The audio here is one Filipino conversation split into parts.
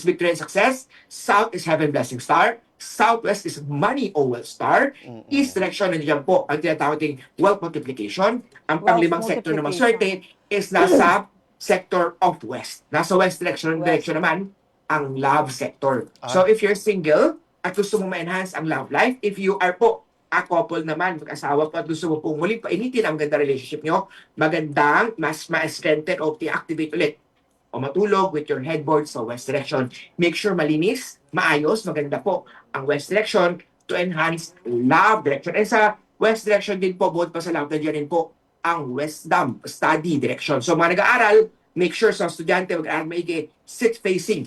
victory and success. South is heaven blessing star. Southwest is money o wealth star. East direction, nandiyan po ang tinatawag nating wealth multiplication. Ang panglimang sector na maswerte is nasa sector of west. Nasa west direction naman ang love sector. So if you're single at gusto mo ma-enhance ang love life, if you are po a couple naman, mag-asawa po at gusto mo pong muling painitin ang ganda relationship nyo, magandang mas ma-strengthen o deactivate ulit o matulog with your headboard sa west direction. Make sure malinis, maayos, maganda po ang west direction to enhance love direction. And sa west direction din po, bukod pa sa love, nandiyan din po ang wisdom study direction. So mga nag-aaral, make sure sa estudyante mag-aaral maigi sit facing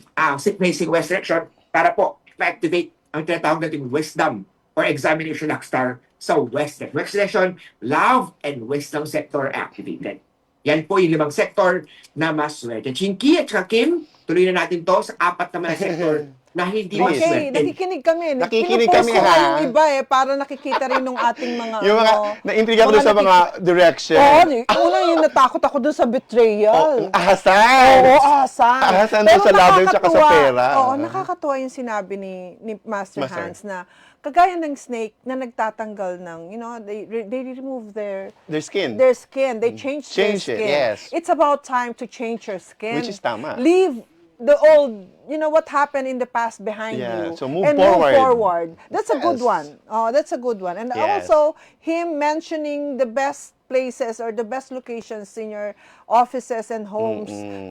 west direction para po ma-activate ang tinatawag nating wisdom or examination lock star sa west direction. West direction, love and wisdom sector activated. Yan po yung 5 sektor na maswerte. Chinky at saka Kim, tuloy na natin to sa 4 naman na sektor na hindi maswerte. Okay, nakikinig kami. Nakikinig Pinupost kami, ko nga ha? yung iba para nakikita rin ng ating mga Yung mga, na-intriga ko doon sa mga direction. Oo, una yung natakot ako doon sa betrayal. Ahasan! Oo, ahasan. Ahasan doon sa love life tsaka sa pera. Oo, nakakatuwa yung sinabi ni Master Hans na kagaya ng snake na nagtatanggal ng, they remove their skin. They change their skin. Yes. It's about time to change your skin. Which is tama. Leave the old, what happened in the past behind you. So move and forward. move forward. That's a good Yes. one. Oh, that's a good one. And Yes. also, him mentioning the best places or the best locations in your offices and homes